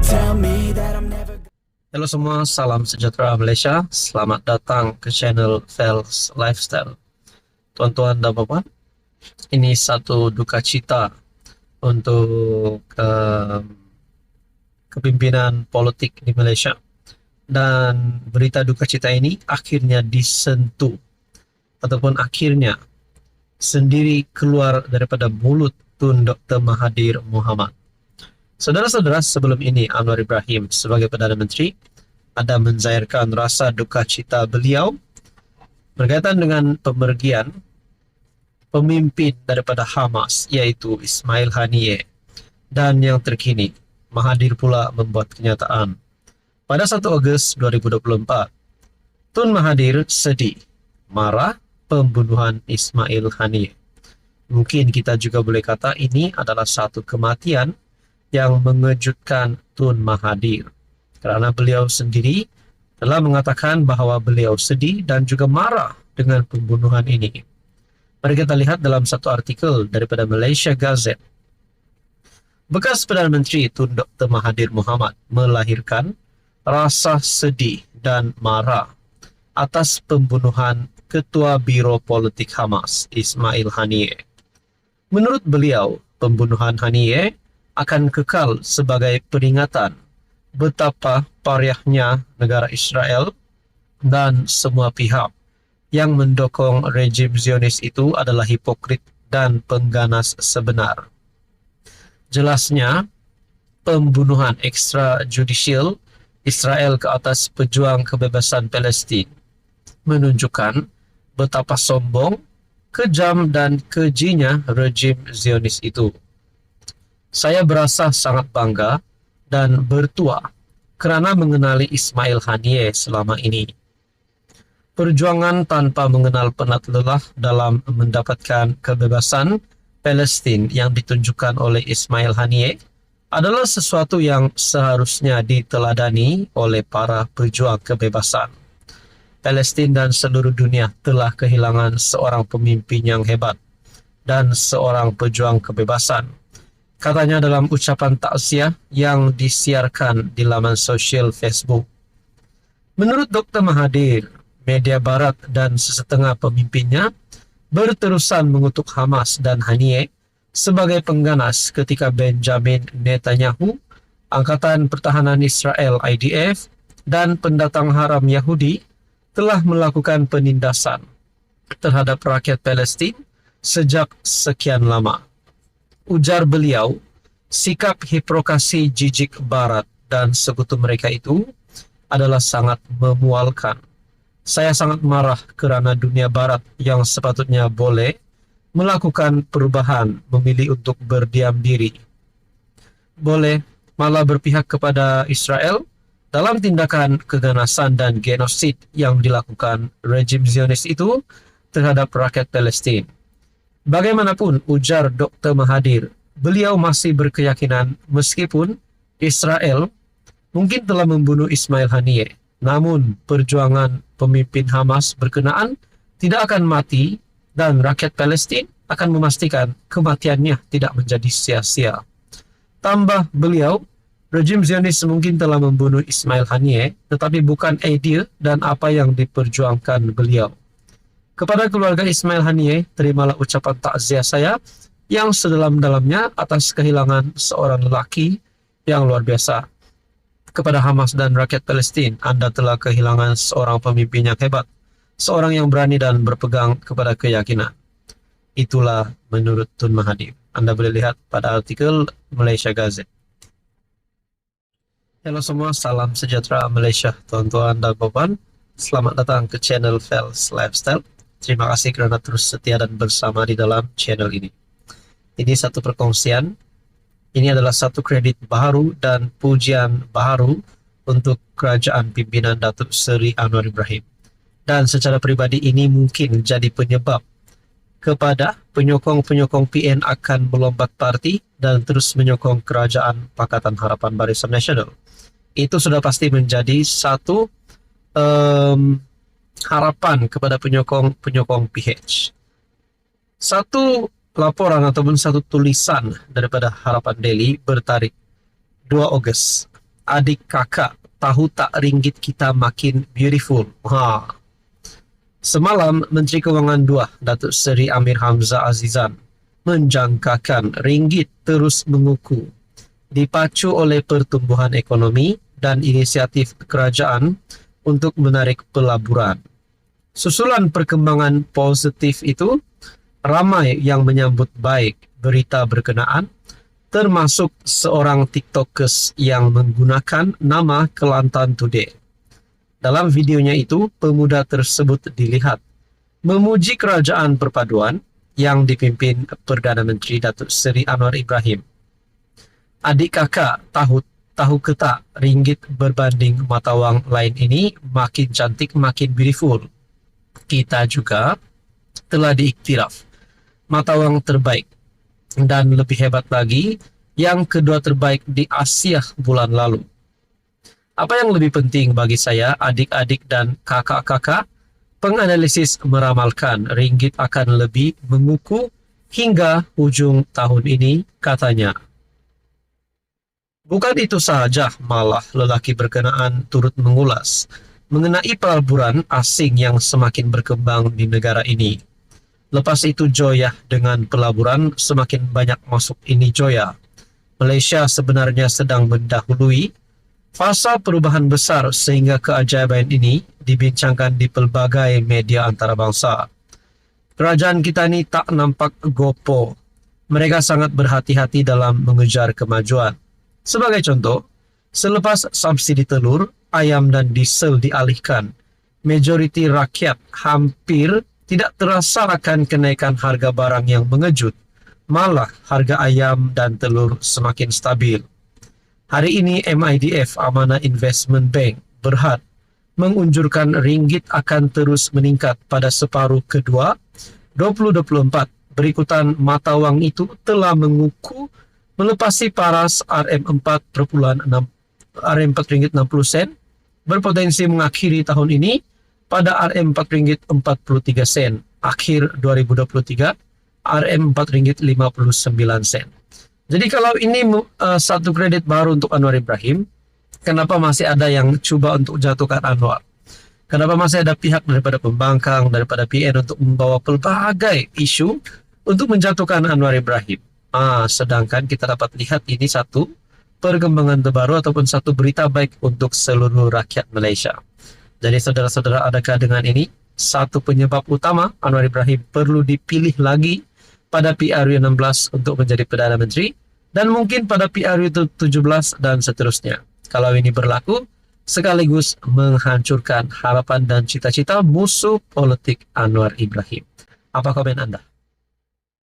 tell me that I'm never. Halo semua, salam sejahtera Malaysia. Selamat datang ke channel Fels Lifestyle. Tuan-tuan dan puan, ini satu duka cita untuk kepimpinan politik di Malaysia. Dan berita duka cita ini akhirnya disentuh ataupun akhirnya sendiri keluar daripada mulut Tun Dr. Mahathir Mohamad. Saudara-saudara, sebelum ini Anwar Ibrahim sebagai Perdana Menteri ada menzairkan rasa duka cita beliau berkaitan dengan pemergian pemimpin daripada Hamas, yaitu Ismail Haniyeh. Dan yang terkini, Mahathir pula membuat kenyataan. Pada 1 Ogos 2024, Tun Mahathir sedih, marah pembunuhan Ismail Haniyeh. Mungkin kita juga boleh kata ini adalah satu kematian yang mengejutkan Tun Mahathir, kerana beliau sendiri telah mengatakan bahawa beliau sedih dan juga marah dengan pembunuhan ini. Mari kita lihat dalam satu artikel daripada Malaysia Gazette. Bekas Perdana Menteri Tun Dr. Mahathir Mohamad melahirkan rasa sedih dan marah atas pembunuhan Ketua Biro Politik Hamas, Ismail Haniyeh. Menurut beliau, pembunuhan Haniyeh akan kekal sebagai peringatan betapa payahnya negara Israel dan semua pihak yang mendukung rejim Zionis itu adalah hipokrit dan pengganas sebenar. Jelasnya, pembunuhan extrajudicial Israel ke atas pejuang kebebasan Palestin menunjukkan betapa sombong, kejam dan kejinya rejim Zionis itu. Saya berasa sangat bangga dan bertuah kerana mengenali Ismail Haniyeh selama ini. Perjuangan tanpa mengenal penat lelah dalam mendapatkan kebebasan Palestin yang ditunjukkan oleh Ismail Haniyeh adalah sesuatu yang seharusnya diteladani oleh para pejuang kebebasan. Palestin dan seluruh dunia telah kehilangan seorang pemimpin yang hebat dan seorang pejuang kebebasan, katanya dalam ucapan takziah yang disiarkan di laman sosial Facebook. Menurut Dr. Mahathir, media barat dan sesetengah pemimpinnya berterusan mengutuk Hamas dan Haniyeh sebagai pengganas ketika Benjamin Netanyahu, Angkatan Pertahanan Israel IDF, dan pendatang haram Yahudi telah melakukan penindasan terhadap rakyat Palestin sejak sekian lama. Ujar beliau, sikap hiprokrasi jijik Barat dan sekutu mereka itu adalah sangat memualkan. Saya sangat marah kerana dunia Barat yang sepatutnya boleh melakukan perubahan memilih untuk berdiam diri, boleh malah berpihak kepada Israel dalam tindakan keganasan dan genosid yang dilakukan rejim Zionis itu terhadap rakyat Palestin. Bagaimanapun, ujar Dr. Mahathir, beliau masih berkeyakinan meskipun Israel mungkin telah membunuh Ismail Haniyeh, namun perjuangan pemimpin Hamas berkenaan tidak akan mati dan rakyat Palestin akan memastikan kematiannya tidak menjadi sia-sia. Tambah beliau, rejim Zionis mungkin telah membunuh Ismail Haniyeh, tetapi bukan idea dan apa yang diperjuangkan beliau. Kepada keluarga Ismail Haniyeh, terimalah ucapan takziah saya yang sedalam-dalamnya atas kehilangan seorang lelaki yang luar biasa. Kepada Hamas dan rakyat Palestin, Anda telah kehilangan seorang pemimpin yang hebat, seorang yang berani dan berpegang kepada keyakinan. Itulah menurut Tun Mahathir. Anda boleh lihat pada artikel Malaysia Gazette. Halo semua, salam sejahtera Malaysia, tuan-tuan dan puan. Selamat datang ke channel Fels Lifestyle. Terima kasih kerana terus setia dan bersama di dalam channel ini. Ini satu perkongsian. Ini adalah satu kredit baru dan pujian baru untuk kerajaan pimpinan Datuk Seri Anwar Ibrahim. Dan secara peribadi ini mungkin jadi penyebab kepada penyokong-penyokong PN akan melompat parti dan terus menyokong kerajaan Pakatan Harapan Barisan Nasional. Itu sudah pasti menjadi satu harapan kepada penyokong-penyokong PH. Satu laporan ataupun satu tulisan daripada Harapan Daily bertarikh 2 Ogos adik kakak, tahu tak ringgit kita makin beautiful. Semalam, Menteri Kewangan 2, Datuk Seri Amir Hamzah Azizan, menjangkakan ringgit terus menguku, dipacu oleh pertumbuhan ekonomi dan inisiatif kerajaan untuk menarik pelaburan. Susulan perkembangan positif itu, ramai yang menyambut baik berita berkenaan, termasuk seorang TikTokers yang menggunakan nama Kelantan Today. Dalam videonya itu, pemuda tersebut dilihat memuji kerajaan perpaduan yang dipimpin Perdana Menteri Datuk Seri Anwar Ibrahim. Adik kakak, tahu ke tak ringgit berbanding mata wang lain ini makin cantik, makin beautiful. Kita juga telah diiktiraf mata wang terbaik, dan lebih hebat lagi, yang kedua terbaik di Asia bulan lalu. Apa yang lebih penting bagi saya, adik-adik dan kakak-kakak, penganalisis meramalkan ringgit akan lebih menguku hingga ujung tahun ini, katanya. Bukan itu sahaja, malah lelaki berkenaan turut mengulas mengenai pelaburan asing yang semakin berkembang di negara ini. Lepas itu joyah dengan pelaburan semakin banyak masuk ini joyah. Malaysia sebenarnya sedang mendahului fasa perubahan besar sehingga keajaiban ini dibincangkan di pelbagai media antarabangsa. Kerajaan kita ni tak nampak gopo. Mereka sangat berhati-hati dalam mengejar kemajuan. Sebagai contoh, selepas subsidi telur, ayam dan diesel dialihkan, majoriti rakyat hampir tidak terasa akan kenaikan harga barang yang mengejut. Malah harga ayam dan telur semakin stabil. Hari ini MIDF, Amanah Investment Bank, Berhad mengunjurkan ringgit akan terus meningkat pada separuh kedua 2024. Berikutan mata wang itu telah menguku melepasi paras RM4.60 berpotensi mengakhiri tahun ini pada RM4.43 akhir 2023, RM4.59. Jadi kalau ini satu kredit baru untuk Anwar Ibrahim, kenapa masih ada yang cuba untuk jatuhkan Anwar? Kenapa masih ada pihak daripada pembangkang, daripada PN untuk membawa pelbagai isu untuk menjatuhkan Anwar Ibrahim? Sedangkan kita dapat lihat ini satu perkembangan terbaru ataupun satu berita baik untuk seluruh rakyat Malaysia. Jadi saudara-saudara, adakah dengan ini satu penyebab utama Anwar Ibrahim perlu dipilih lagi pada PRU 16 untuk menjadi Perdana Menteri dan mungkin pada PRU 17 dan seterusnya? Kalau ini berlaku, sekaligus menghancurkan harapan dan cita-cita musuh politik Anwar Ibrahim. Apa komen Anda?